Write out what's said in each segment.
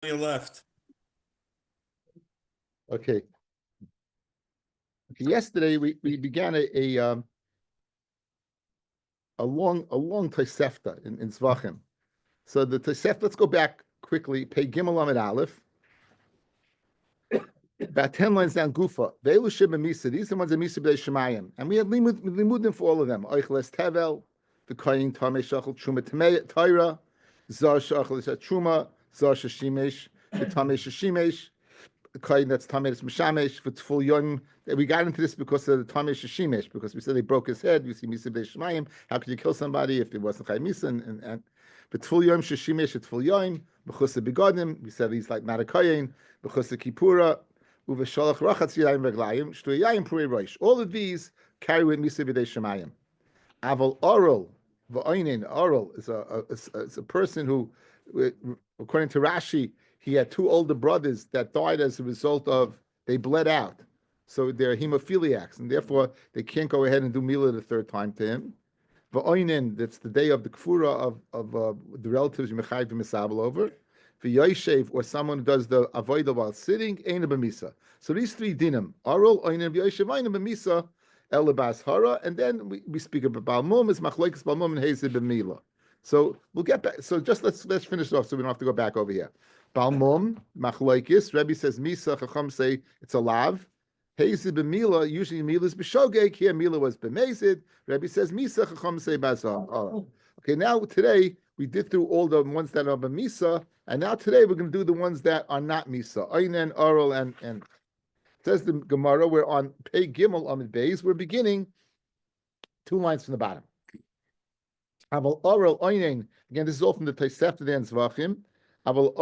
your left. Okay. Yesterday we began a long Tosefta in Zvachim. So the Tosefta, let's go back quickly. Pei Gimel Amid Aleph. About 10 lines down, Gufa. Ve'elu Shib Misa. These are the ones that Misa B'dei Shemayim. And we had limudim for all of them. Oichles Tevel, the Koyin Tamei Shachal Truma Tamei Torah, Zar Shachal Truma, Zar Shashimesh, the Tamei Shashimesh. Koyin that's Tamei Mishamesh for Tful Yom. We got into this because of the Tamei Shashimesh, because we said they broke his head. We see Misa B'dei Shemayim. How could you kill somebody if it wasn't Chay Misa? And but Tful Yom Shashimesh, Tful Yom, B'chusa Begodim. We said he's like not a Koyin, B'chusa Kippura. All of these carry with Misa B'dei Shemayim. Aval Oral is a person who, according to Rashi, he had two older brothers that died as a result of they bled out, so they're hemophiliacs, and therefore they can't go ahead and do Mila the third time to him. V'oinin, that's the day of the kfura of the relatives you mechayiv misabel over. V'yoshev, or someone who does the avodah while sitting, ain't a b'misa. So these three dinim, Arul, Oinin, V'yoshev, ain't a b'misa, El lebas hara, and then we speak about Balmum, is machlokes Balmum and Hezid b'mila. So we'll get back. So just let's finish off, so we don't have to go back over here. Balmum, machlokes. Rabbi says misa. Chacham say it's a lav. Hezid b'mila. Usually mila is b'shogeg. Here mila was b'mezid. Rabbi says misa. Chacham say bazar. Okay, now today we did through all the ones that are b'misa. And now today we're going to do the ones that are not Misa. Oinen, Oral, and says the Gemara, we're on Pei Gimel Amid Beis. We're beginning 2 lines from the bottom. Aval Oral Oinen, again, this is all from the Tosefta and Zvachim. Aval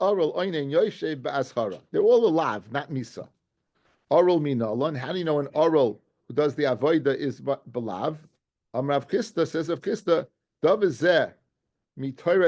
Oral Oinen Yoshev Ba'azhara. They're all a lav, not Misa. Oral Mina Alon. How do you know an Oral who does the Avoida is Balav? Rav Chisda says of Chisda, Dav is there. We didn't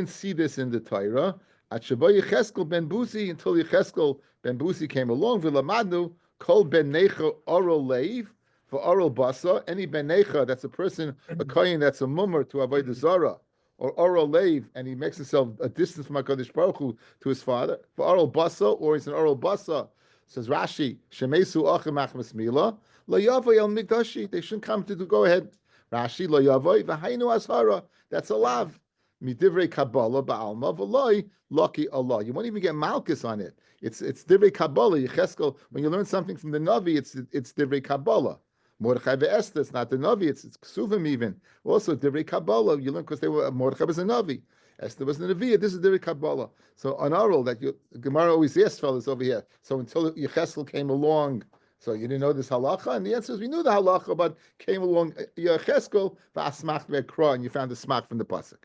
see this in the Torah. At Shabbat Yecheskel ben Buzi until Yecheskel ben Buzi came along. V'lamadnu kol ben necha oral leiv for oral basa. Any ben necha, that's a person, a kohen that's a mummer to avoid the zara, or oral leiv, and he makes himself a distance from Hakadosh Baruch Hu to his father. For oral basa, or he's an oral basa. Says Rashi, shemesu achem achmas mila lo yavay el mikdashi. They shouldn't come to go ahead. Rashi lo yavoy v'hainu ashara. That's a lav. Midivrei Kabbalah ba'alma v'loi lucky Allah. You won't even get malchus on it. It's divrei Kabbalah. Yecheskel. When you learn something from the Navi, it's divrei Kabbalah. Mordechai ve'Esther. It's not the Navi. It's Ksuvim even. Also divrei Kabbalah. You learn because Mordechai was a Navi. Esther was the Nevi'ah. This is divrei Kabbalah. So on oral that Gemara always asks fellas over here. So until Yecheskel came along. So you didn't know this halacha, and the answer is we knew the halacha, but came along Yecheskel v'asmach ve'kra, and you found the smach from the pasuk.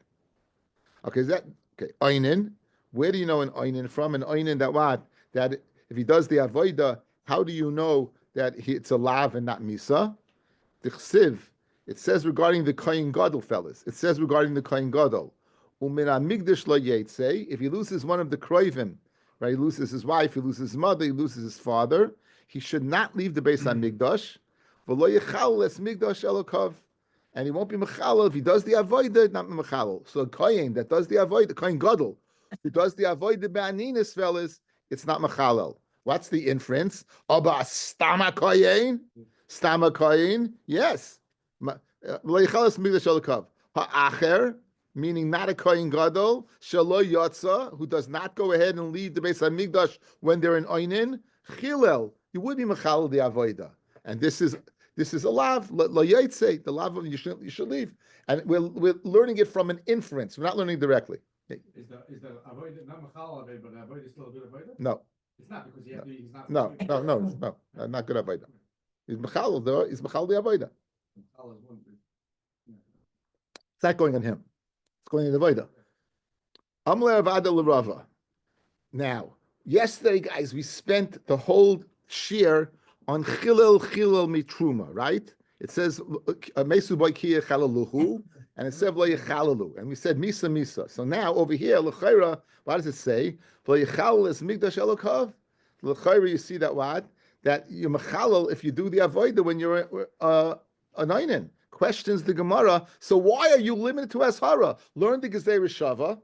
Okay, is that okay? Einin. Where do you know an einin from? An einin that what? That if he does the avoida, how do you know that it's a lav and not misa? The chsiv. It says regarding the kohen gadol, fellas. It says regarding the kohen gadol. Umin amigdash lo yetze. If he loses one of the kroivim, right? He loses his wife, he loses his mother, he loses his father. He should not leave the base on Migdash. V'lo yechal es Migdash elokov. And he won't be mechalal if he does the avodah, not mechalal. So a kohen that does the avodah, kohen gadol, who does the avodah be'aninis, fellas, it's not mechalal. What's the inference? Aba stama kohen? Stama kohen? Yes. V'lo yechal es Migdash elokov. Ha'acher, meaning not a kohen gadol, shelo yotza, who does not go ahead and leave the base on Migdash when they're in oinin, chilel. You would be mechal the avoida, and this is a lav lo yaitse, the lav of you should leave, and we're learning it from an inference. We're not learning directly. Is the avoida not mechal avoida, but avoida is still a good avoida? No, it's not because he's not. No, not good avoida. He's mechal though. He's mechal the avoida. It's not going on him. It's going on the avoida. Amle avada l'rava. Now, yesterday, guys, we spent the whole shear on chilel mitruma, right? It says mesu boikia chalaluhu, and it said lo yechalalu, and we said misa. So now over here, l'chayra, what does it say? Lo yechalal es migdash elokav. L'chayra, you see that what? That you mechalal if you do the avodah when you're anoinen. Questions the Gemara. So why are you limited to ashara? Learn the gezei rishava.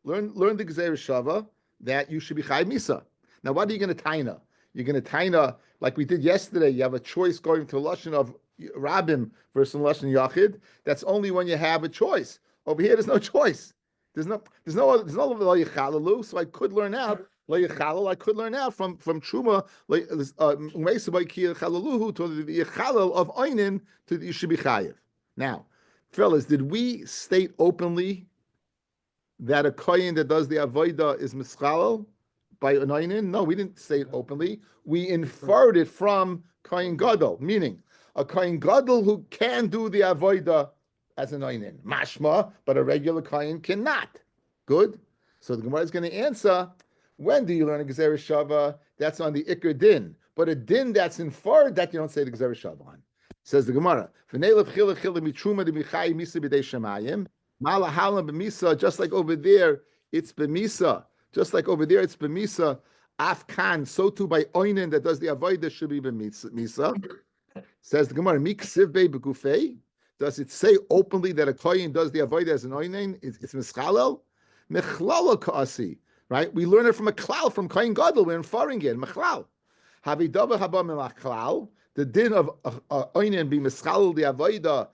Learn the Gezeirah Shava that you should be Chayiv Misa. Now, what are you going to taina? You're going to taina like we did yesterday. You have a choice going to Lashon of Rabbim versus Lashon Yachid. That's only when you have a choice. Over here, there's no choice. There's no Lo Yichalalu. So I could learn out Lo Yichalal. I could learn out from Truma Umeisa by Ki Yichalaluhu to the Yichalal of Einin to the Yishubi Chayiv. Now, fellas, did we state openly that a kohen that does the avodah is mischalal by an einin? No, we didn't say it openly. We inferred it from kohen gadol, meaning a kohen gadol who can do the avodah as an einin, mashma, but a regular kohen cannot. Good. So the Gemara is going to answer: when do you learn a Gezeirah Shava? That's on the Iker din, but a din that's inferred that you don't say the Gezeirah Shava on. Says the Gemara, Malahalam b'misa, just like over there, it's b'misa. Just like over there, it's b'misa. Afkan, so too by oinen that does the avodah should be b'misa. Says the Gemara, miksiv be b'gufei. Does it say openly that a kohen does the avodah as an oinen? It's mischalel. Mechlalo kaasi, right? We learn it from a klal, from kohen gadol. We're inferring it. Mechlal. Havidava haba melachlal. The din of oinen be mischal the avodah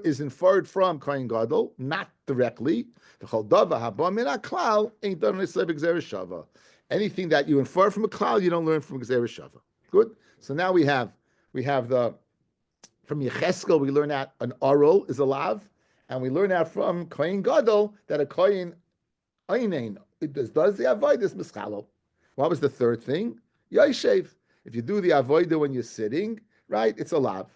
is inferred from kohen gadol, not directly. The chol dava haba min klal ain't done nisle b'gezeirah shava. Anything that you infer from a klal, you don't learn from gezeirah shava. Good. So now we have the from Yecheskel we learn that an oral is a lav, and we learn that from kohen gadol that a kohen oinen does the avodah is mischalo. What was the third thing? Yoshev. If you do the avodah when you're sitting, right, it's a lav.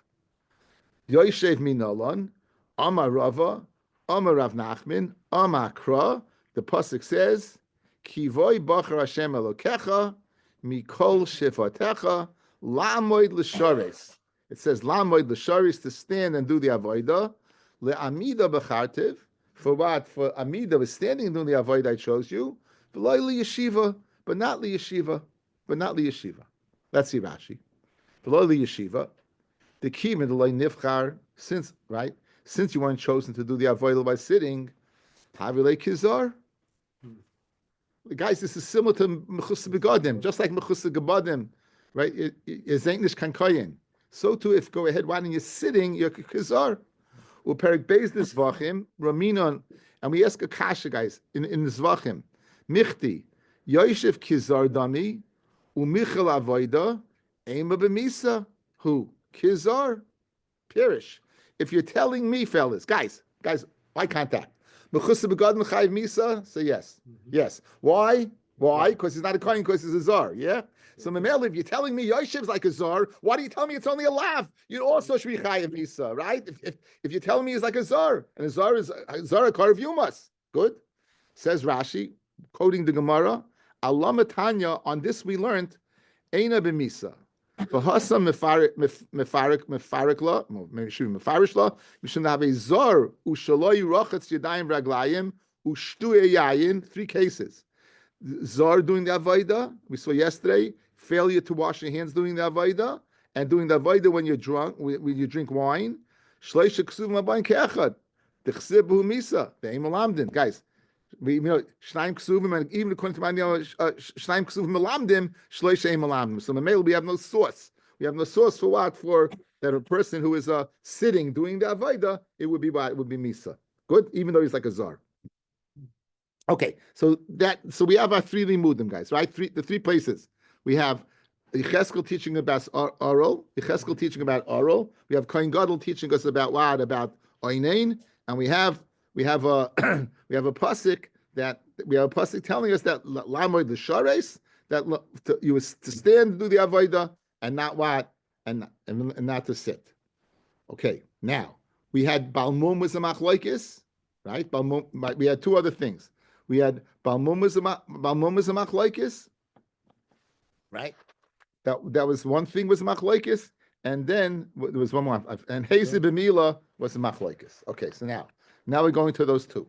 Yoshev minolon, Amar Rava, Amar Rav Nachman, Amar Kra. The pasuk says, Kivoy bachar Hashem Elokecha, mikol shefatecha, lamoid l'shares. It says lamoid l'shares, to stand and do the avodah. Le'amida b'chartiv. For what? For amida, was standing and doing the avodah I chose you. V'loy liyeshiva, but not liyeshiva. Let's see Rashi. Below the yeshiva, the key in the lay nifchar, since you weren't chosen to do the avodah by sitting, havile kizar. Guys, this is similar to mechus begadim, just like mechus gebadim, right? Is English kankoyin. So too, if go ahead, while you're sitting, you're kizar. Uperik beis nisvachim raminon, and we ask a kasha, guys, in nisvachim, michti yoshev kizar dami. Umichel avoida, ema b'misa, who? Kizar, pirish. If you're telling me, fellas, guys, eye contact. Mechusa begad mechayiv misa, say yes. Yes. Why? Because he's not a kohen, because he's a zar, yeah? So Mamel, if you're telling me Yoshev's like a zar, why do you tell me it's only a lav? You also should be chayiv misa, right? If you're telling me he's like a zar, and a zar is a zar, a karv yumas. Good. Says Rashi, quoting the Gemara, Allah Matanya, on this we learned, Eina b'misa. V'hasam mefarik la, maybe should be mefarish la, we should have a zar, u'shaloi rochetz yadayim raglayim, u'shtu yayin, 3 cases. Zar doing the avodah, we saw yesterday, failure to wash your hands doing the avodah, and doing the avodah when you're drunk, when you drink wine. Shleish ksuvim abayin ke'echad. T'chsib b'hu misa. Ve'im alamdin. Guys, Shnaim Ksuvim, and even according to my Shnaim Ksuvim Melamdim, Shleish Ein Melamdim. So Mamel, we have no source. We have no source for what? For that a person who is sitting doing the Avodah, it would be what? It would be Misa. Good? Even though he's like a Zar. Okay, so we have our 3 limudim, guys, right? The 3 places. We have Yecheskel teaching about oral, Yecheskel teaching about oral. We have Kohen Gadol teaching us about what? About Oinain, and we have a pasuk telling us that lamoid l'shares, that you was to stand to do the avodah and not what and not to sit. Okay, now we had balmum was a machlokes, right? Balmum, we had 2 other things. We had balmum was a machlokes, right? That was one thing was machlokes, and then there was one more. And Hezi b'mila was a machlokes. Okay, so now we're going to those 2.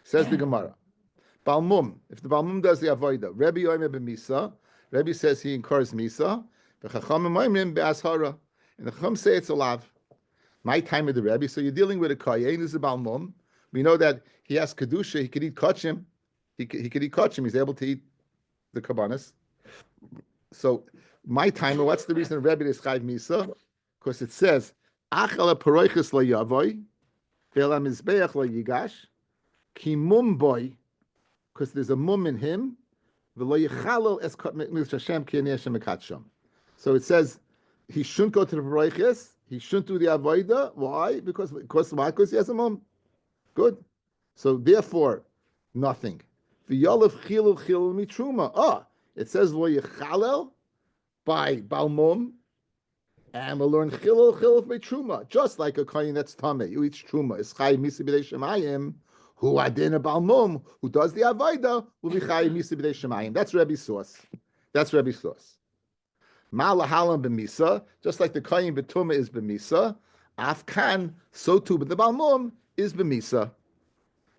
Says the Gemara. Balmum, if the Balmum does the Avodah, Rabbi Omer b'misa, Rabbi says he incurs Misa, v'chachamim oimrim be'ashara, and the Chacham say it's a lav. My time with the Rabbi, so you're dealing with a Kayin, is a Balmum. We know that he has Kedusha, he could eat Kachim, he could eat kachim. He's able to eat the kabbanis. So my timer, what's the reason Rabbi is chayv misa? Because it says achala paroiches lo yavoy ve'ela mizbeach lo yigash ki mum boy, because there's a mum in him. V'lo yichalol es mikdash Hashem ki ani Hashem mekatsham. So it says he shouldn't go to the paroiches. He shouldn't do the avodah. Why? Because why? Because he has a mum. Good. So therefore, nothing. V'yolav chilul mitruma. It says lo yichalel by balmum, and we'll learn chilul mitruma. Just like a kohen that's tamei, who eats truma, is chay misa b'dei shemayim. Who adin a balmum, who does the avodah, will be chay misa b'dei shemayim. That's Rebbe's source. That's Rebbe's source. Malahalam b'misa, just like the kohen b'tuma is b'misa, afkan, so too, but the balmum is b'misa.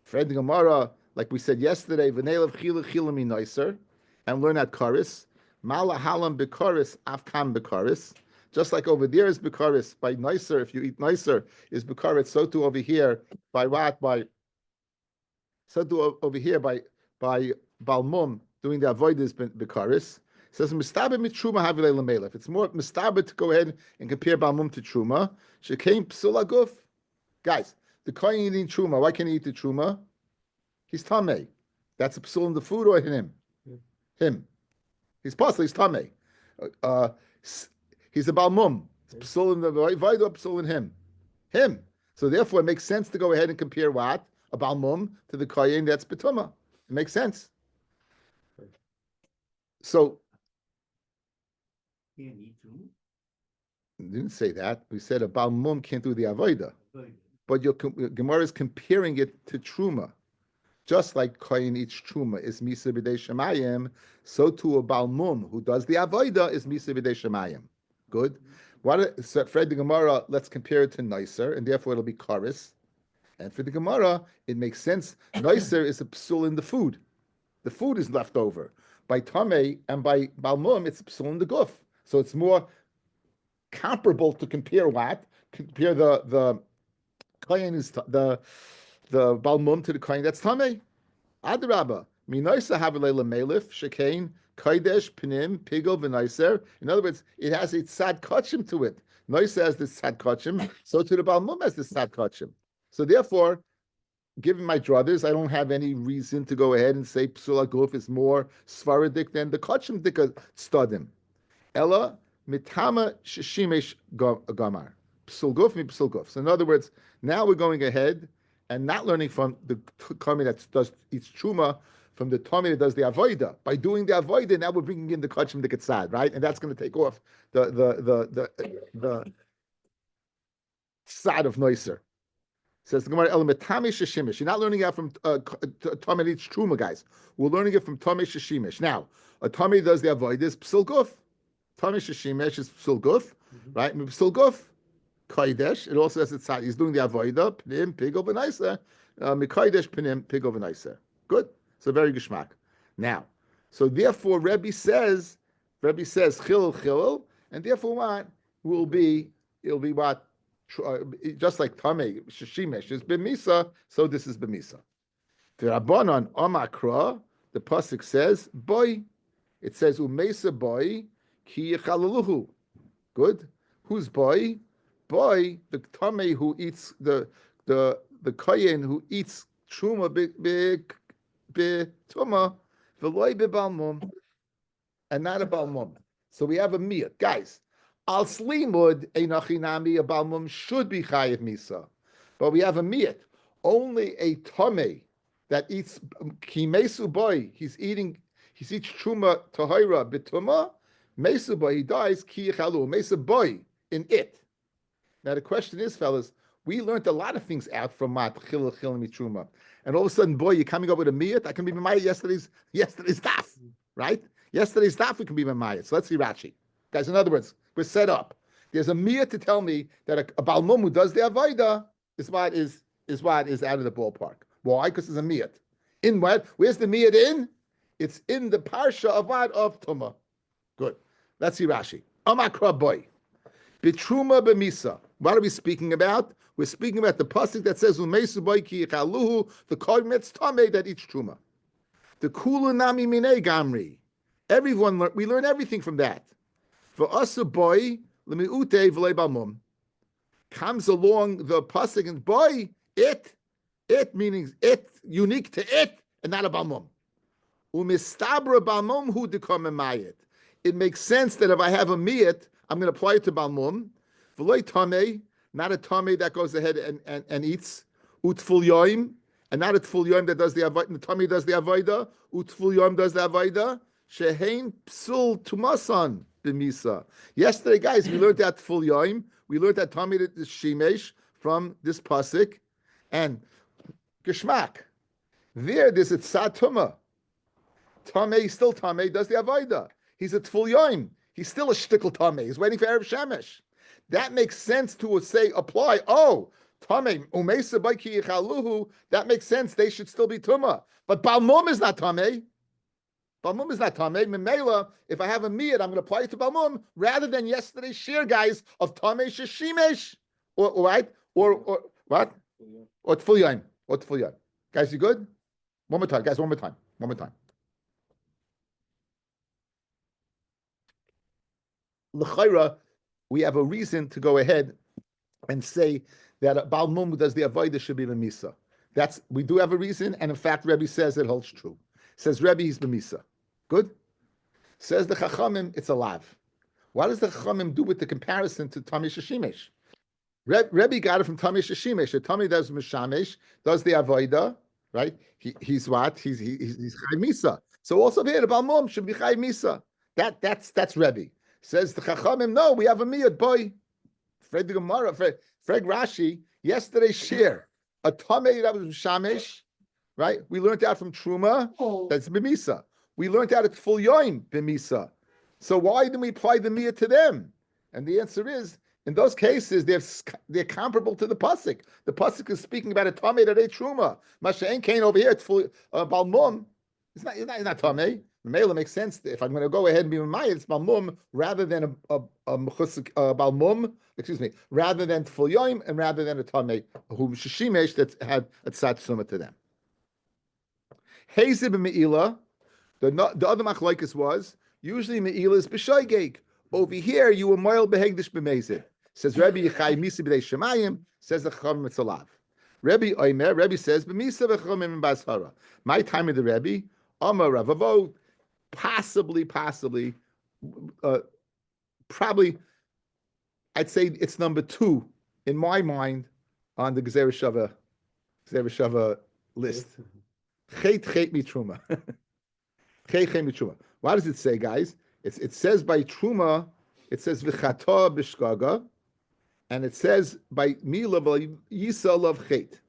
Fred the Gemara, like we said yesterday, v'neilav chila minaiser, and learn at karis. Malahalam b'karis, afkan b'karis. Just like over there is b'karis by nicer. If you eat nicer, is b'karis. So too over here by what? So too over here by balmum doing the avoid is b'karis. It says mistaber mitruma havilei lamelef. It's more mistaber to go ahead and compare balmum to truma. Shekaim psula guf. Guys, the kohen eating truma. Why can't he eat the truma? He's tamei. That's a psul in the food or him? Him. He's possibly he's tamei. He's a balmum. It's psul in the vaydo, psul in him. Him. So therefore, it makes sense to go ahead and compare what? A balmum to the kohen that's betuma. It makes sense. So Can't eat truma. Didn't say that. We said a balmum can't do the avodah. But your Gemara is comparing it to truma. Just like kohen eats truma is misa b'dei shemayim, so too a balmum who does the avodah is misa b'dei shemayim. Good. So Fred the Gemara, let's compare it to nicer, and therefore it'll be karis. And for the Gemara, it makes sense. Nicer is a psul in the food. The food is left over. By tamei and by balmum, it's a psul in the guf. So it's more comparable to compare what? Compare the kohen is the balmum to the kohen that's tamei. Adrabba, minaisa havilei lamelif shekain kodesh pinim pigel v'naiser. In other words, it has a tzad kachim to it. Naisa has this tzad kachim, so to the balmum has this tzad kachim. So therefore, given my druthers, I don't have any reason to go ahead and say psula guf is more svaradik than the kachim dika stadim. Ella mitama shishimesh gamar. Psul guf mi psul guf. So in other words, now we're going ahead and not learning from the Tommy that does eats truma, from the Tommy that does the avoida. By doing the avoida, now we're bringing in the kachim the ketzad, right? And that's going to take off the tzad of noiser. Says the Gemara, Elametami sheshimish. You're not learning it from Tommy that eats truma, guys. We're learning it from Tommy sheshimish. Now, a Tommy does the avoida is psul guf. Tommy sheshimish is psul guf, right? Psul guf. Kodesh, it also has its side. He's doing the avoida, pnim, pigol v'naiser, mikodesh, pnim, pigol v'naiser. Good. So very geschmack. Now, so therefore, Rabbi says, chilul, and therefore what it'll be what, just like tamei, sheshimesh is b'misa, so this is b'misa. The Rabbanon Omakra, the pasuk says, boy, it says umesa boy ki yechalaluhu. Good. Who's boy? Boy, the tamei who eats the kohen who eats truma be tuma v'loy be balmum, and not a balmum. So we have a miyat, guys. Al slimud einachinami a balmum should be chayiv misa, but we have a miyat. Only a tamei that eats kimesu boy. He eats truma tahira betuma mesu boy. He dies ki chalu mesu boy in it. Now the question is, fellas, we learned a lot of things out from Mat Chil Mitruma, and all of a sudden, boy, you're coming up with a miyat. I can be Mamaya yesterday's daf, right? Yesterday's daf we can be Mamaya. So let's see Rashi, guys. In other words, we're set up. There's a miyat to tell me that a balmum who does the avodah is what is out of the ballpark. Why? Because there's a miyat. In what? Where's the miyat in? It's in the parsha of what? Of Tuma. Good. Let's see Rashi. Amakra boy. Bitruma b'misa. What are we speaking about? We're speaking about the pasuk that says "Umesu boy ki yichaluhu," the kohen tamei that eats truma. The kula nami mine gamri. Everyone we learn everything from that. For us a boy, lemiute v'lei balmum. Comes along the pasuk and boy, it meaning it, unique to it, and not a balmum. Umistabra balmum hu dekam mayit. It makes sense that if I have a miyat, I'm going to apply it to balmum. V'lei tamei, not a tamei that goes ahead and eats. Utful yoim, and not a tful yoim that does the avodah. The tamei does the avodah. Utful yoim does the avodah. Shehein psul tumasan b'misa. Yesterday, guys, we learned that tful yoim. We learned that tamei that is shemesh from this pasuk, and geschmack. There's a tzad tumah. Tamei still tamei does the avodah. He's a tful yoim. He's still a shtickle tamei. He's waiting for Erev Shemesh. That makes sense to say apply. Oh, tamei umeisa b'ki yichaluhu. That makes sense. They should still be tumah. But balmum is not tamei. Balmum is not tamei. Memela, if I have a miyad, I'm going to apply it to balmum rather than yesterday's shir, guys, of tamei sheshimesh, or right, or what, or tful yoim, or tful yoim. Guys, you good? One more time, guys. One more time. One more time. L'chayra, we have a reason to go ahead and say that a Baal Mum does the avodah should be b'misa. We do have a reason, and in fact, Rabbi says it holds true. Says Rabbi he's b'misa. Good. Says the Chachamim, it's a lav. What does the Chachamim do with the comparison to Tami Sheshimesh? Rabbi got it from Tami Sheshimesh. Tami does Mishamesh, does the avodah, right? He's what? He's Chai Misa. So also here the Baal Mum should be Chai Misa. That's Rabbi. Says the Chachamim, no, we have a miyad boy. Fred the Gemara, Fred Rashi, yesterday's shir, a tamei that was shamesh, right? We learned that from Truma, that's b'misa. We learned that at full yoim b'misa. So why didn't we apply the miyad to them? And the answer is, in those cases, they're comparable to the pasuk. The pasuk is speaking about a tamei that ate Truma. Masha'en Kain over here, it's full balmum. It's not tamei. Mela makes sense. If I'm going to go ahead and be Mamayit, it's Balmum rather than a Balmum, rather than Tful Yoim and rather than a Tamei, whom Shishimesh that had a Tzat to them. Hazib and Me'ila, the other machlokes was, usually Me'ila is B'shoigeg. Over here, you were Moil Behegdish B'mezid. Says Rabbi Yechai Misi B'dei Shemayim, says the Chachamim it's a lav. Rabbi says, B'misa V'chachamim B'ashara. My time of the Rabbi, Amar Ravavo, possibly, probably, I'd say it's number 2 in my mind on the Gezerah Shava list. Chet mitruma. Chet mitruma. What does it say, guys? It says by truma, it says v'chata b'shgaga, and it says by mila yisal of chet.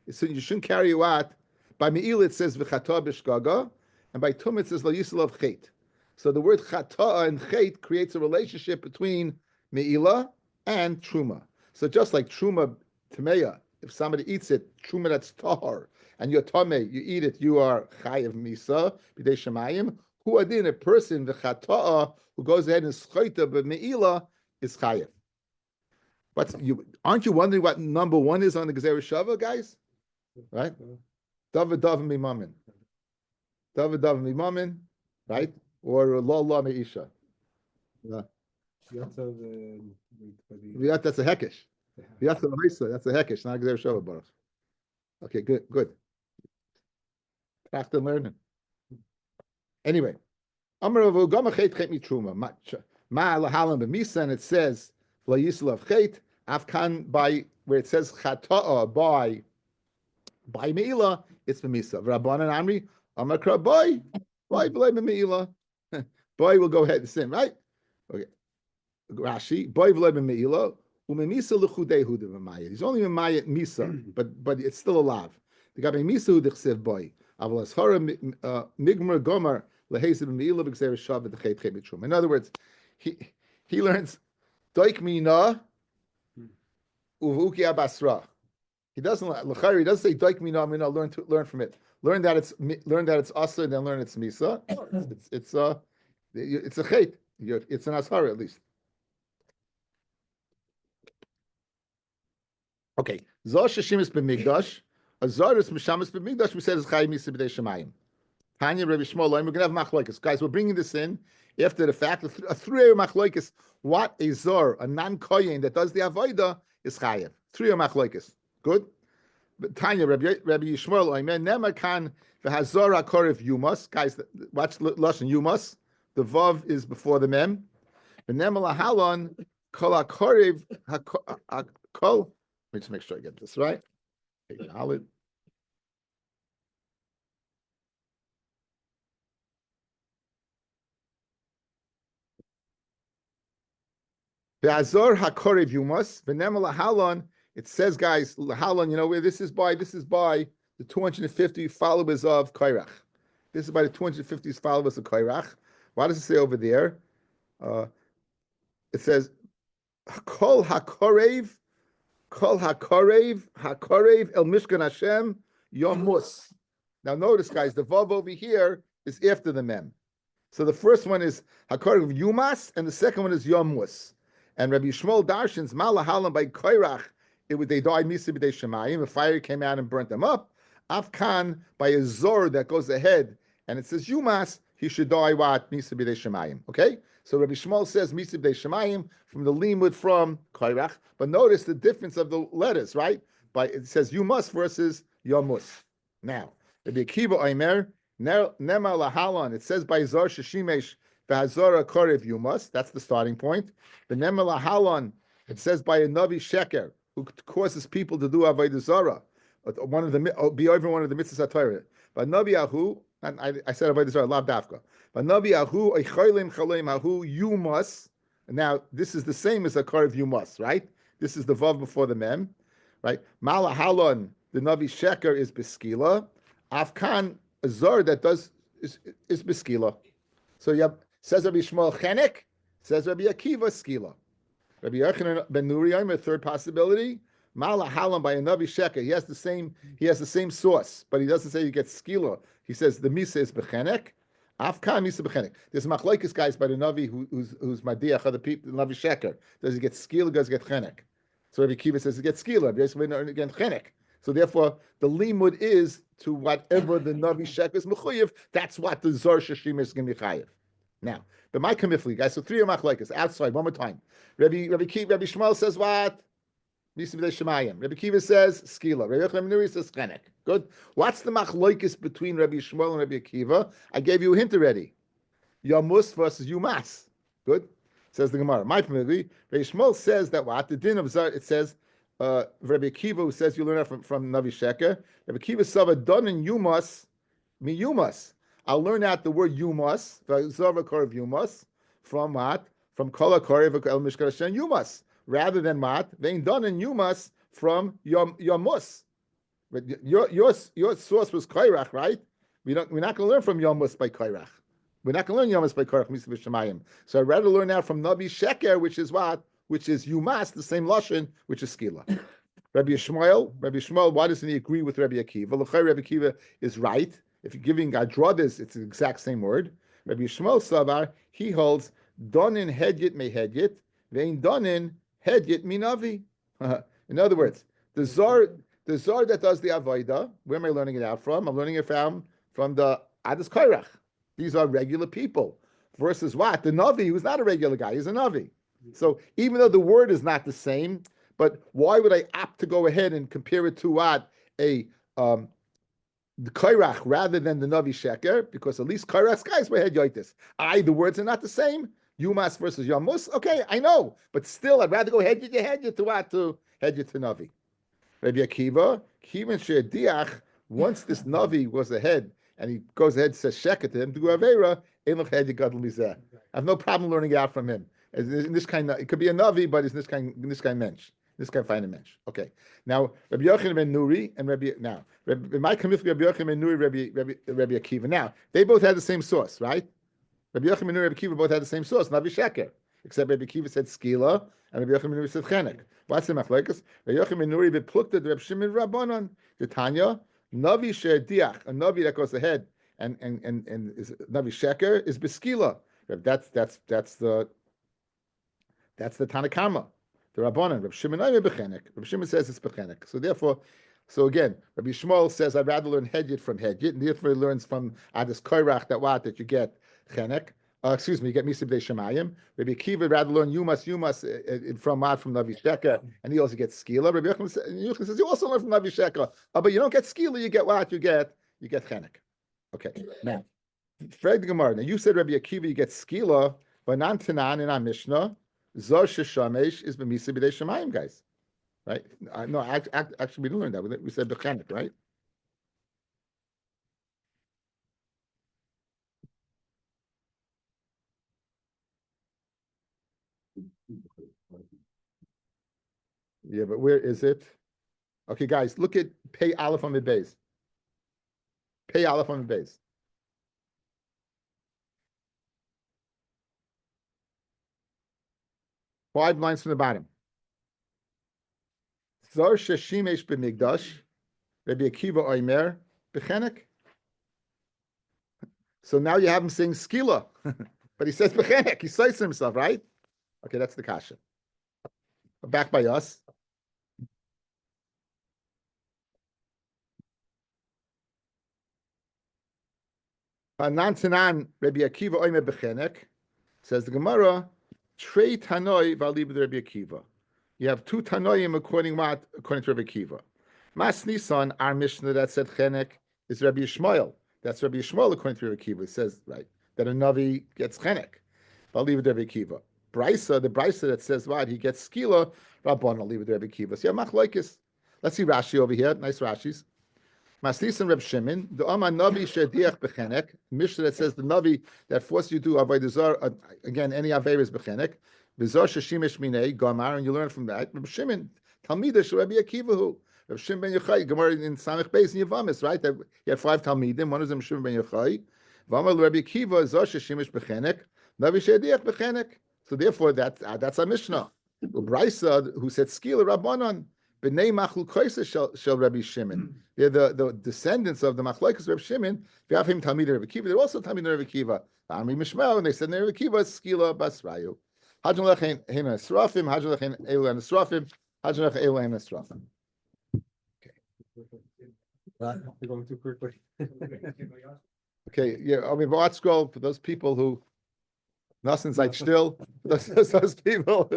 So you shouldn't carry you out. By me'ila it says v'chata b'shgaga, and by tum it says la yisal of chet. So the word chata and chet creates a relationship between me'ila and truma. So just like truma tameya, if somebody eats it, truma that's tahar, and you're tameh, you eat it, you are chayav misa b'dei shemayim. Who adin a person the chata who goes ahead and schayta but me'ila is chayav. Aren't you wondering what number 1 is on the Gezerah Shava, guys? Right? David mimamin. David mimamin, right? Or la meisha. Yeah. That's a hekesh. That's a hekesh, not a Gezerah Shava, Baruch. Okay, good. After learning. Anyway, Amar Rav Gama Chet Chet Mitruma Ma Lahalam B'Misa, and it says La Yisla of Chet Afkan by where it says Chata'a by Meila, it's B'Misa. Rabban and Amri Amar Kra boy B'Lei B'Meila. Boy will go ahead and sin, right? Okay. Rashi boy B'Lei B'Meila U'Memisa L'Chudei Huda V'Mayit. He's only V'Mayit Misa, but it's still alive. The Gabi Misa Hudichsev boy. In other words, he learns doik mina uvuki abasra. He doesn't say doik mina learn from it. Learn that it's asa and then learn it's misa. It's a chait. It's an ashara at least. Okay. Zosh Hashemis b'migdash. Azaris Mishamis b'migdash, we said is Chai Misa b'dei Shemayim. Tanya Rabbi Shmuel, we're going to have machlokes. Guys, we're bringing this in after the fact, a three machlokes, what a zor, a non-koyin that does the avodah is chayev. Three machlokes. Good? But Tanya, Rabbi Yishmael, Oimen, Nema kan v'hazor hakorev yumas. Guys, watch Lashon yumas. The vav is before the mem. V'nema lahalon kol hakorev kol. Let me just make sure I get this right. Acknowledge. V'hazor hakorev yumas. V'nema lahalon. It says, guys, lahalon, you know where this is by? This is by the 250 followers of Kairach. This is by the 250 followers of Kairach. Why does it say over there? It says, Kol hakorev el Mishkan Hashem yomus. Now notice, guys, the vav over here is after the mem. So the first one is hakorev yumas, and the second one is yomus. And Rabbi Shmuel Darshan's malahalam by Kairach, they died misa b'dei shemayim. The fire came out and burnt them up. Afkan by a zor that goes ahead, and it says yumas, he should die what misa b'dei shemayim. Okay, so Rabbi Shmuel says misa b'dei shemayim from the limud from Kairach. But notice the difference of the letters, right? By it says yumas versus yomus. Now Rabbi Akiva Omer nema lahalon. It says by zor sheshimesh v'hazora korev yumas. That's the starting point. The nema lahalon. It says by a navi sheker, who causes people to do avodah zarah, one of the be over one of the mitzvahs HaTorah. But Nabi Ahu, and I said avodah zarah, lav dafka. But Nabi Ahu, eicholim chaleim Ahu, you must. Now this is the same as a karev you must, right? This is the vav before the mem, right? Mala halon, the Navi sheker is beskila. Afkan a zar that does is beskila. So you have, says Rabbi Shmuel chenek, says Rabbi Akiva skila. Rabbi Yochanan ben Nuri, a third possibility. Mala halam by a Navi Sheker. He has the same source, but he doesn't say you get skila. He says the misa is bechenek. Afkan misa bechenek. There's machlokes guys by the Navi who's madiach other people. Navi Sheker. Does he get skila? Does he get chenek? So Rabbi Kiva says he gets skila. Again chenek. So therefore, the limud is to whatever the Navi Sheker is mechuyev. That's what the zor shashim is going to be chayev. Now, but my kamifli, guys, so three of machlokes outside, one more time. Rabbi Shmuel says what? Misa b'dei shemayim. Rabbi Kiva says skila. Rabbi Yochanan ben Nuri says chenek. Good. What's the machlokes between Rabbi Shmuel and Rabbi Akiva? I gave you a hint already. Yamus versus Yumas. Good. Says the Gemara. My kamifli. Rabbi Shmuel says that what? The din of zar, it says, Rabbi Akiva who says you learn that from Navi Sheker. Rabbi Akiva sava don in Yumas, mi Yumas. I'll learn out the word yumas, of yumas, from what? From kol hakorev el mishkan Hashem yumas, rather than what? Vein done in yumas from yomus. But your source was Kairach, right? We're not going to learn from yomus by Kairach. We're not going to learn yomus by Kairach misa b'shemayim. So I'd rather learn out from Navi Sheker, which is what? Which is yumas, the same lashon, which is skila. Rabbi Shmuel, why doesn't he agree with Rabbi Akiva? Rabbi Akiva is right. If you're giving adrodas, it's the exact same word. Rabbi Shmuel Savar, he holds donin hedyet me hedyet, vein donin hedyet minavi. In other words, the zar that does the avodah, where am I learning it out from? I'm learning it from the Adas Kairach. These are regular people. Versus what? The Navi, who's not a regular guy, he's a Navi. So even though the word is not the same, but why would I opt to go ahead and compare it to what? The Kairach rather than the Navi Sheker, because at least Kairach's guys were head yoitis. The words are not the same. Yumas versus Yamus. Okay, I know, but still, I'd rather go head to what? To head to Navi. Rabbi Akiva, Kivan She'ediach, once this Navi was ahead, and he goes ahead and says Sheker to him, to Avera, I have no problem learning it out from him. In this kind of, it could be a Navi, but it's this kind mensch. This guy find a mensch. Okay. Now, Rabbi Yochanan ben Nuri and Rabbi Yochanan ben Nuri, Rabbi Akiva. Now, they both had the same source, right? Rabbi Yochanan ben Nuri and Rabbi Akiva both had the same source, Navi Sheker. Except Rabbi Akiva said skila, and Rabbi Yochanan ben Nuri said chenek. What's the machlekes? Rabbi Yochanan ben Nuri bepluked Rabbi Shimon Rabbanon. The Tanya, Navi She'ediach, a Navi that goes ahead, and is Navi Sheker is beskila. That's the Tanakama. The Rabbanan, Reb Shimon bechenek. Reb Shimon says it's bechenek. So therefore, So again, Rabbi Shmuel says, I'd rather learn Hedyot from Hedyot, and therefore he learns from Adis Koirach that you get Chenek. You get Misa B'dei Shemayim. Rabbi Akiva would rather learn Yumas from Navi Sheka, and he also gets Skila. Rabbi Yochanan says, you also learn from Navi Sheka. But you don't get Skila, you get what? You get Chenek. Okay, now, Fred Gemara. Now you said Rabbi Akiva, you get Skila, but Nan Tanan in our Mishnah, Zor Sheshamesh is B'misa B'dei Shemayim, guys. Right? No, actually, we didn't learn that. We said Bechanik, right? Yeah, but where is it? Okay, guys, look at Pei Aleph on the base. Pei Aleph on the base. Five lines from the bottom. Zor Sheshimesh B'migdash, Rabbi Akiva Oimer Bechenek. So now you have him saying Skila, but he says Bechenek. He cites himself, right? Okay, that's the kasha. Back by us. Nantanan Rabbi Akiva Oimer Bechenek, says the Gemara, Trei Tanoi V'alibu Rabbi Akiva. You have two Tanoim according to Rabbi Akiva. Mas Nisan, our Mishnah that said Chenek, is Rabbi Yishmael. That's Rabbi Yishmael according to Rabbi Akiva. It says, right, that a Navi gets Chenek. I'll leave it to Rabbi Akiva. The Brisa that says what? He gets Skila, Rabban, I'll leave it to Rabbi Akiva. So you have Machlaikis. Let's see Rashi over here. Nice Rashis. Mas Nisan Reb Shimon, the Oma Navi Shediach Bechenek, Mishnah that says the Navi that forces you to avoid Zar, again, any Aveir is Bechenek. V'zor sheshimesh minei gamar, and you learn from that. Reb Shimon, Talmidah Rabbi Akiva who Reb Shimon ben Yochai, Gemara in Samech Beis in Yavamis, right? He had 5 Talmidim. One of them Shimon ben Yochai. V'amar Rabbi Akiva zor sheshimesh bechenek, Navi shediach bechenek. So therefore, that's a Mishnah. Brisa who said Skila Rabbanon b'nei Machluk Koisa shel Rabbi Shimon. They're the descendants of the Machlokes Reb Shimon. If you have him Talmid Rabbi Akiva, they're also Talmid Rabbi Akiva. Amri Mishmel, and they said Rabbi Akiva Skila Basrayu. Hajun lechen Esrafim, Hajun lechen Elu and Esrafim, Hajun lechen Elu and Esrafim. Okay. You're going too quickly. Okay, yeah, I mean, Ba'at Scroll, for those people who, nothing like still, those people,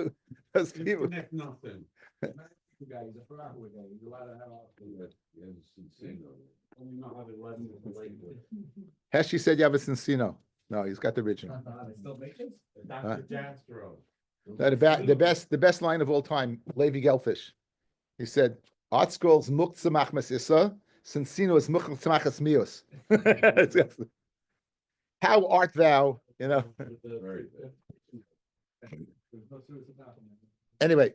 Nothing. You guys, a far away guy. You're allowed to have all only not have 11 with the language. Heshi said you have a Cincino. No, he's got the original. They still make it? Dr. Janstro. The best line of all time, Levi Gelfish. He said, Art Scrolls Mukt Samachmas Issa, Cincino is Mukt Samachas Mios. How art thou? You know. Anyway,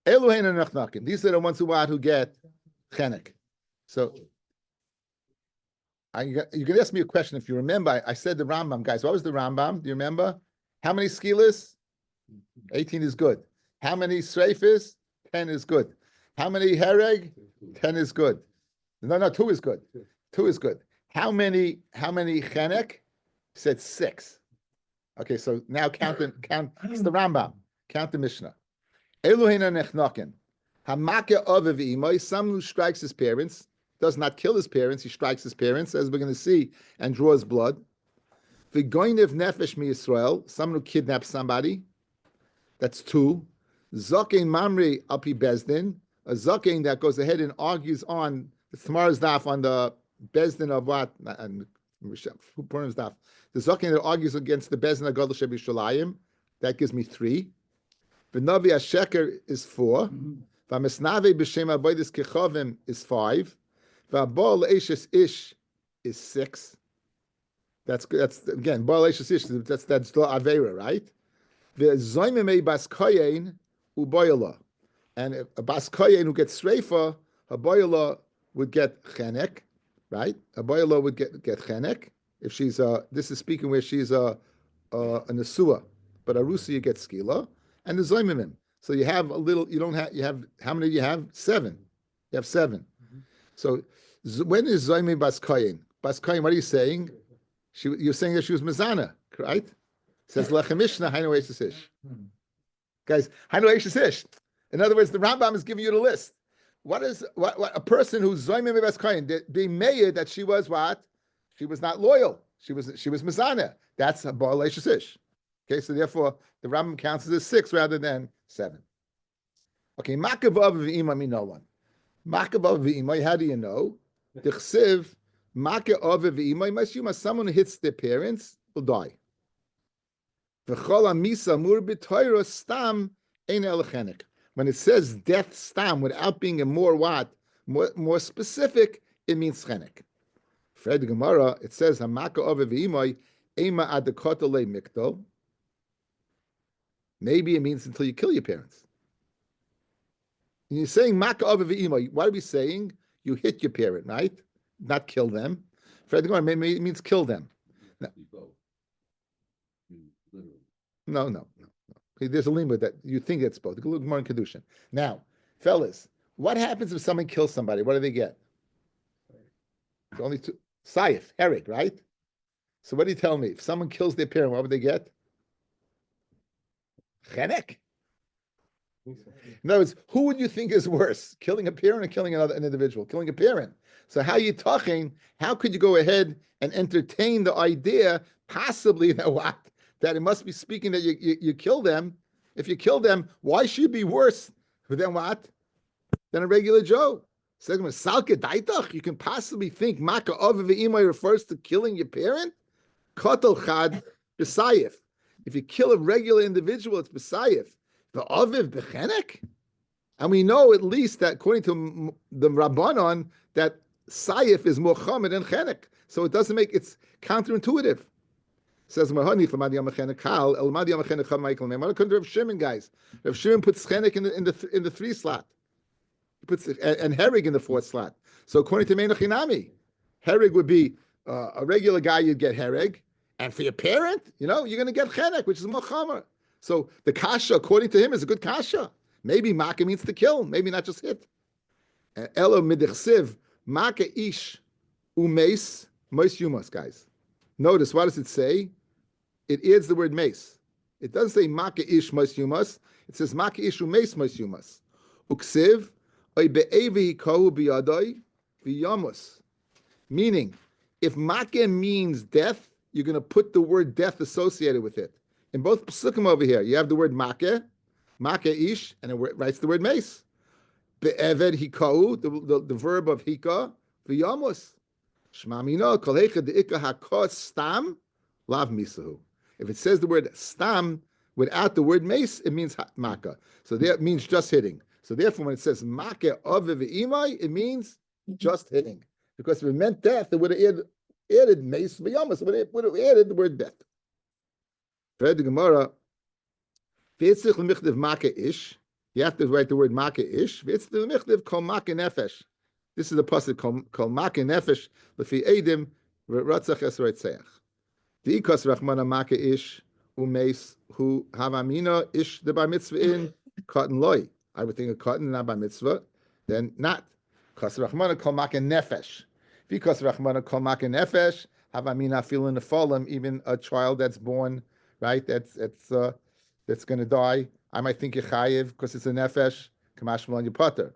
Elohein and Nachnakim. These are the ones who get Chenek. So you can ask me a question if you remember. I said the Rambam, guys. What was the Rambam? Do you remember? How many skilas? 18 is good. How many streifis? 10 is good. How many hereg? 10 is good. No, 2 is good. 2 is good. How many chenek? Said 6. Okay, so now count. It's the Rambam. Count the Mishnah. Elohina nechnakin. Hamake aviv imay. Someone who strikes his parents does not kill his parents. He strikes his parents, as we're going to see, and draws blood. V'goinev nefesh mi Yisrael. Someone who kidnaps somebody. That's 2. Zakein mamri api bezdin. A zakein that goes ahead and argues on the tomorrow's daf on the bezdin of what? Purim's daf. The zakein that argues against the bezdin of Gadol Shebishalayim. That gives me 3. V'navi Asheker is 4. V'amisnave b'shem avodas kechavim is 5. V'abol eishes ish is 6. That's again bol eishes ish. That's the avera, right? V'zoymei bas koyin uboyala, and a bas koyin who gets sreifa, a boyala would get chenek, right? A boyala would get chenek if she's this is speaking where she's a nesua, but a rusi you get skila. And the zoymimim. So you have a little. You have how many do you have? 7. You have 7. So when is zoymim bas koyin? Bas koyin, what are you saying? You're saying that she was mezana, right? It says lechem mishnah hainu eishes ish. Guys, hainu eishes ish. In other words, the Rambam is giving you the list. what is what a person who's zoymim bebes kohen being mayor that she was what? She was not loyal. She was mizana. That's a bar ish. Okay, so therefore the Rambam counts as 6 rather than 7. Okay, makavav v'imay minolan. Makavav v'imay. How do you know? Dichsiv makavav v'imay. Mashuma, someone who hits their parents will die. V'chol amisa mur b'toyra stam ein elechenik. When it says death stam without being a more specific, it means chenek. Fred Gemara, it says hamaka ove v'imay ema adekota le mikdol. Maybe it means until you kill your parents. And you're saying maka ove v'imay. Why are we saying you hit your parent, right? Not kill them. Fred Gemara, maybe it means kill them. No. There's a limit that you think it's both. Look more in Kedushin. Now, fellas, what happens if someone kills somebody? What do they get? It's only 2. Saif, herrig, right? So what do you tell me? If someone kills their parent, what would they get? Chenek. In other words, who would you think is worse? Killing a parent or killing an individual? Killing a parent. So how are you talking? How could you go ahead and entertain the idea, possibly, that it must be speaking that you kill them? If you kill them, why should it be worse than what? Than a regular Joe? You can possibly think Maka Ov V'imay refers to killing your parent? Kotel Chad B'sayif. If you kill a regular individual, it's B'sayif. The Aviv B'chenek? And we know at least that according to the Rabbanon, that Sayif is more Chomer than Chenek. So it doesn't make, it's counterintuitive. Says Mahani from Madi Yamachenek Kal, El Madi Yamachenek Cham Michael Mem. What could Rav Shimon, guys? Rav Shimon puts Chenek in the 3 slot. He puts and Herrig in the 4th slot. So according to Menach Hinami, Herrig would be a regular guy, you'd get Herrig. And for your parent, you're going to get Chenek, which is more Chomer. So the kasha, according to him, is a good kasha. Maybe maka means to kill, maybe not just hit. Elo midichsiv maka ish umeis mois yumas, guys. Notice, what does it say? It adds the word mace. It doesn't say maka ish mois yumas. It says maka ish umeis mois yumas. Uksiv oy be'evi kohu biyadoi v'yamus. Meaning, if maka means death, you're going to put the word death associated with it. In both psukim over here, you have the word makeh ish, and it writes the word mace. Be'eved hikau, the verb of hika, v'yamus. Shmamino kol heicha de'ika hakos stam, lav misahu. If it says the word stam without the word mace, it means makah. So that means just hitting. So therefore, when it says makeh of v'imai, it means just hitting. Because if it meant death, it would have added mace v'yamus. It would have added the word death. Read the Gemara. You have to write the word maka ish. This is the pasuk kol maka nefesh lefi edim v'ratzach es reitzeach. Dikas rachmana maka ish umeis hu havamina ish the bar mitzvah in cotton loy. I would think a cotton not by mitzvah, then not. Kas rachmana kol maka nefesh. Because rachmana kol maka nefesh havamina feeling the fallen, even a child that's born. Right, that's going to die. I might think yechayev because it's a nefesh. Kamash malon yipater.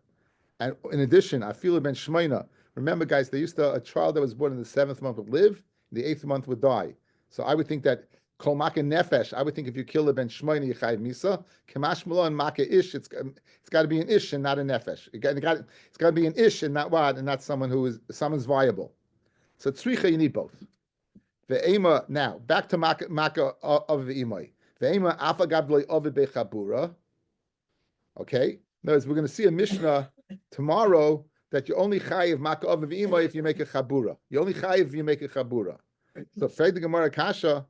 And in addition, I feel ben shmeina. Remember, guys, they used to a child that was born in the 7th month would live, the 8th month would die. So I would think that kol maka nefesh. I would think if you kill a ben shmeina yechayev misa. Kamash malon maka ish. It's got to be an ish and not a nefesh. It's got to be an ish and not what, and not someone's viable. So tzricha, you need both. Ve'ema, now back to maka of ve'imai. Ve'ema afagavloi of bechabura. Okay, in other words, we're going to see a mishnah tomorrow that you only chayiv maka of ve'imai if you make a chabura. You only chayiv if you make a chabura. So Fred the Gemara Kasha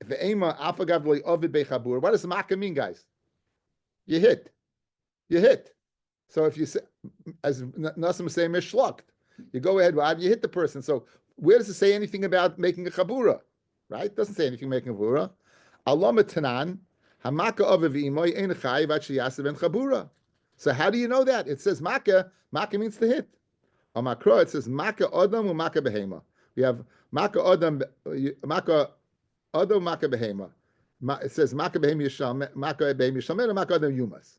ve'ema afagavloi of bechabura. What does the maka mean, guys? You hit. So if you say, as Nasim say, mishlakt, you go ahead. Well, you hit the person. So where does it say anything about making a chabura? Right? It doesn't say anything making a chabura. Alama tanan, hamaka of v'imoy ein chayiv actually yasav ben chabura. So how do you know that? It says maka. Maka means to hit. On makro, it says maka adam and maka behema. We have maka adam, maka behema. It says maka behema yisham, maka behema yisham, and maka adam yumas.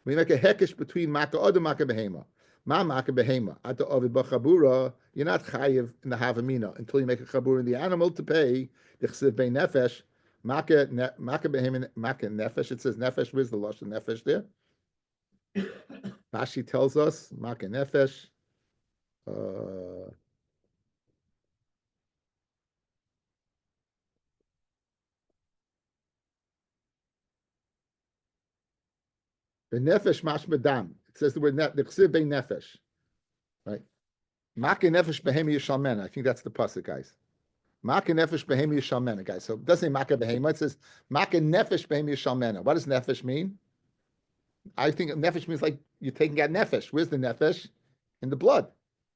We make a hekesh between maka odom, maka behema. Ma maka behema. Ata ovid b'chabura. You're not chayiv in the havamina until you make a chabura in the animal to pay. The chesiv bei nefesh. Maka behema, maka nefesh. It says nefesh. Where's the lashon nefesh there? Rashi tells us maka nefesh. The nefesh mashmedam. It says the word the chesiv bei nefesh. Right. Maka nefesh behema yishalmena. I think that's the pasuk, guys. Maka nefesh behema yishalmena, guys. So it doesn't say maka behema. It says maka nefesh behema yishalmena. What does nefesh mean? I think nefesh means like you're taking out nefesh. Where's the nefesh? In the blood.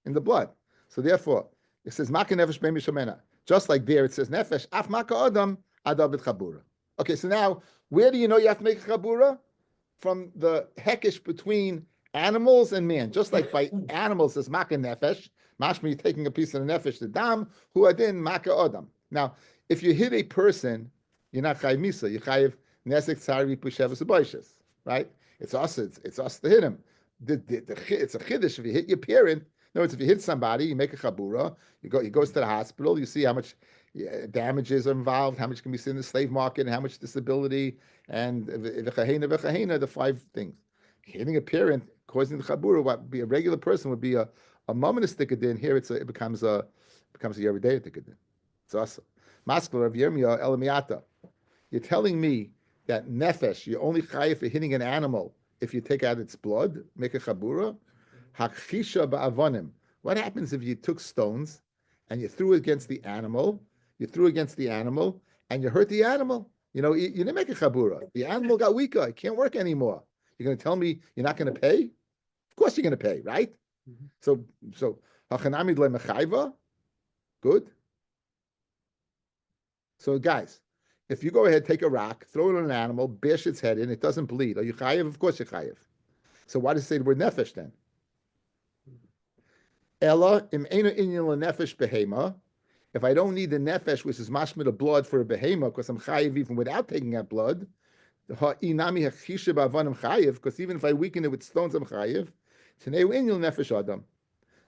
In the blood. So therefore, it says maka nefesh behema yishalmena. Just like there, it says nefesh af maka adam adabit chabura. Okay, so now where do you know you have to make a chabura? From the hekesh between animals and man. Just like by animals, there's maka nefesh. Mashma, you're taking a piece of the nefesh, the dam, who are then maka adam. Now, if you hit a person, you're not chayiv misa. You chayiv nesek tzari pusheves u'boishes, right? It's us to hit him. It's a chiddush. If you hit your parent, in other words, if you hit somebody, you make a chabura. He goes to the hospital. You see how much damages are involved, how much can be seen in the slave market, and how much disability, and the 5 things. Hitting a parent, causing the chabura, what would be a regular person would be a moment of stickadin. Here it becomes a yeridei stickadin. It's awesome. Maskler of Yirmiyah Elamiyata. You're telling me that nefesh, you're only chayiv for hitting an animal if you take out its blood, make a chabura. Hakhisha ba'avonim. What happens if you took stones and you threw against the animal? You threw against the animal and you hurt the animal. You didn't make a chabura. The animal got weaker. It can't work anymore. You're going to tell me you're not going to pay? Of course you're going to pay, right? Mm-hmm. So hachanamid lemechayva, good. So guys, if you go ahead, take a rock, throw it on an animal, bash its head in, it doesn't bleed. Are you chayiv? Of course you're chayiv. So why does it say the word nefesh then? Ella im einu inyan nefesh behema. If I don't need the nefesh, which is mashmid of blood for a behema, because I'm chayiv even without taking out blood, because even if I weaken it with stones, I'm chayiv. So in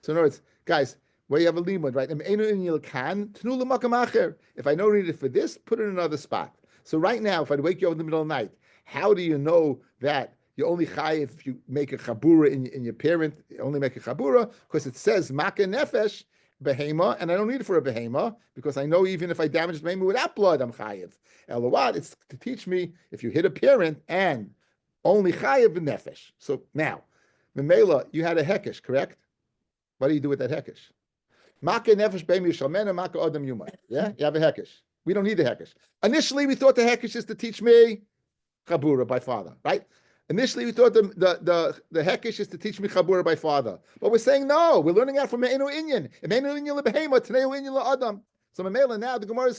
other words, guys, where you have a limud, right? If I don't need it for this, put it in another spot. So right now, if I wake you up in the middle of the night, how do you know that you only chayiv if you make a chabura in your parent? You only make a chabura because it says maka nefesh behema, and I don't need it for a behema because I know even if I damage the behema without blood, I'm chayiv. Elawad, it's to teach me if you hit a parent and only chayiv in nefesh. So now, Memela, you had a hekesh, correct? What do you do with that hekesh? Maka nefesh behema yishalmena, maka adam yuma. Yeah, you have a hekesh. We don't need the hekesh. Initially, we thought the hekesh is to teach me chabura by father, right? Initially, we thought the hekesh is to teach me chabura by father, but we're saying no. We're learning out from me'enu inyan. Me'enu inyan lebehema, t'neu inyan le'adam. So Mamela, now the Gemara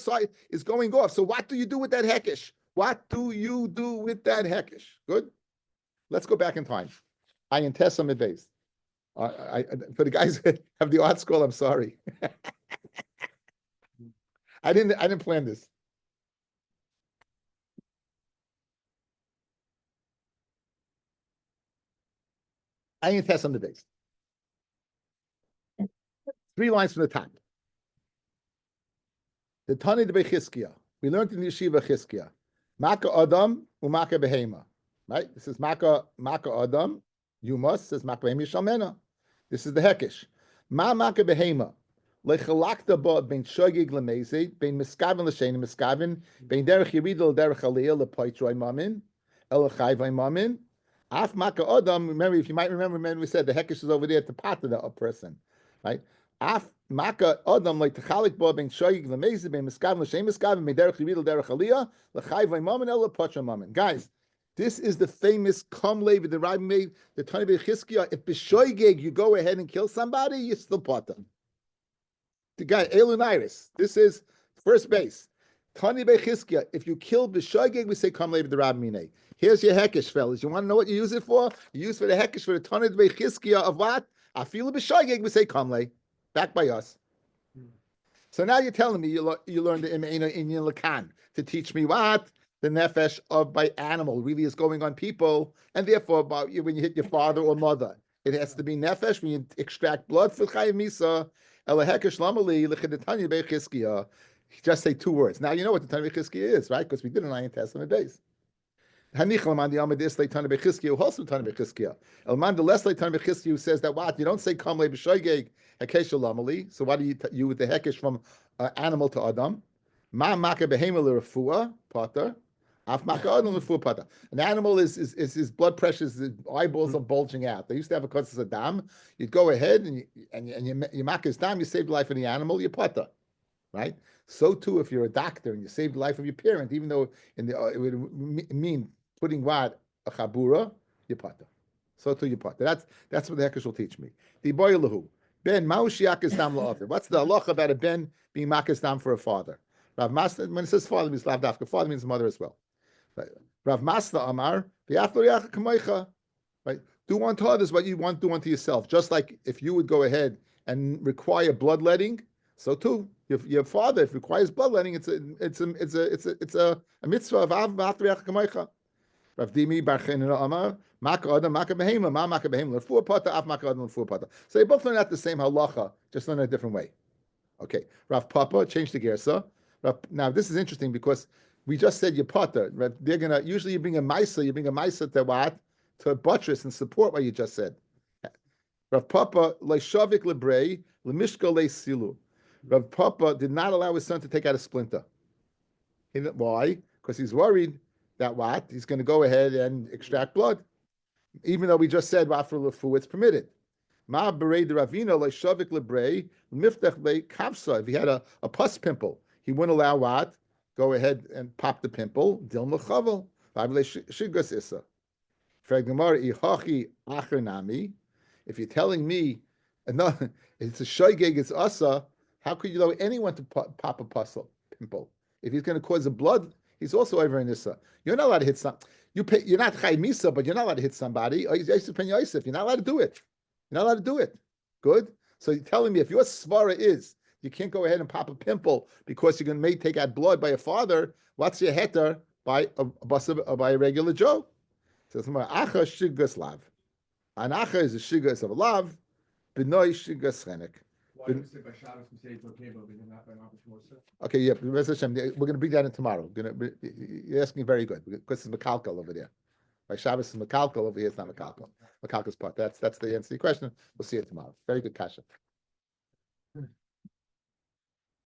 is going off. So what do you do with that hekesh? What do you do with that hekesh? Good. Let's go back in time. Ayin Tessa Midbeis. For the guys that have the art school, I'm sorry. I didn't plan this. Ayin Tessa Midbeis. 3 lines from the top. The Tani de Bechizkiah. We learned in the Yeshiva Chizkiah. Maka Adam u'Maka Behema. Right? This is Maka Adam. You must. Says Maka Behema Yishalmena. This is the Hekesh. Ma Maka Behema. Lechalakta ba ben shogig lemezid, ben miskaven l'shein miskaven, ben derech yiridol derech aliyah lepoitroi mamin, elachai mamin. Af Maka Adam. Remember, if you might remember, we said the Hekesh is over there at the part of the person. Right? Af Maka Adam like Techalik Bo Ben Shoyig Lamezid Ben Miskav L'Shem Miskav Ben Derech Yividel Derech Aliyah L'Chai Vaymamin El L'Pocha Mamin. Guys, this is the famous Kom Levi the Rabbi made the Tani Bechizkiah. If B'Shoygeg you go ahead and kill somebody, you're still potter. The guy Eluniris. This is first base. Tani Bechizkiah. If you kill B'Shoygeg, we say Kom Levi the Rabbi Minei. Here's your hekesh, fellas. You want to know what you use it for? You use it for the hekesh for the Tani Bechizkiah of what? Afilu B'Shoygeg, we say Kom Levi. Back by us. So now you're telling me you learned the Imeina Inyan Lakan to teach me what? the nefesh of by animal really is going on people, and therefore about you when you hit your father or mother, it has to be nefesh when you extract blood for chayiv misa. Elahekesh lamali lechidetanya beichizkiya. Just say 2 words. Now you know what the Tanya beichizkiya is, right? Because we did an Ayin Testament days. Hanichlam on the Amid Islay Tanya beichizkiya, also Tanya beichizkiya. Elman the Leslay Tanya beichizkiya who says that what you don't say kamle b'shoigeg hekesh lamali. So why do you with the hekesh from animal to Adam? Ma maka behema l'refua pater. Af maka Adam l'refua pater. An animal is his blood pressure, his eyeballs are bulging out. They used to have a cause of dam. You'd go ahead and you make his dam. You saved the life of the animal. You pater, right? So too, if you're a doctor and you saved the life of your parent, even though it would mean putting what a chabura, you pater. So too, you pater. That's what the Hekesh will teach me. The boy lahu ben maushiak is dam la'afer. What's the halacha about a ben being makas dam for a father? Rav Masna, when it says father, means lav dafka. Father means mother as well. Right. Rav Masna Amar, right? Do unto others what you want to do unto yourself. Just like if you would go ahead and require bloodletting, so too your father, if requires bloodletting, it's a mitzvah of av v'afriach kamoicha. Rav Dimi bar Chenina Amar, maka adam maka behema, ma maka behema l'fur pata, av maka adam l'fur pata. So they both learn out the same halacha, just learn a different way. Okay, Rav Papa changed the gersa. Now this is interesting because we just said your potter. They're gonna usually you bring a maisa to what? To buttress and support what you just said. Rav Papa leishavik lebrei lemishka leisilu. Rav Papa did not allow his son to take out a splinter. Why? Because he's worried that what? He's going to go ahead and extract blood, even though we just said for lefu it's permitted. Ma berei de ravina leishavik lebrei miftach le kapsa. If he had a pus pimple, he wouldn't allow what? Go ahead and pop the pimple. Dil mechavel. Shigas issa. If you're telling me, no, it's a shoygeg, it's asa, how could you allow anyone to pop a pimple? If he's going to cause a blood, he's also over in issa. You're not allowed to hit some. You're not chay misa, but you're not allowed to hit somebody. You're not allowed to do it. You're not allowed to do it. Good. So you're telling me if your svara is you can't go ahead and pop a pimple because you're going to take out blood by a father. What's your heter by a regular Joe? Says acha shigas lav. An acha is a shigas of a lav. Benoy shigas chenek. Why do we say by Shabbos we say it's okay, but we not by Mapush Mosa? Okay, yeah. We're going to bring that in tomorrow. You're asking very good because it's Makalkal over there. By Shabbos is Makalkal over here. It's not Makalkal. Makalkal's part. That's the answer to your question. We'll see it tomorrow. Very good kasha.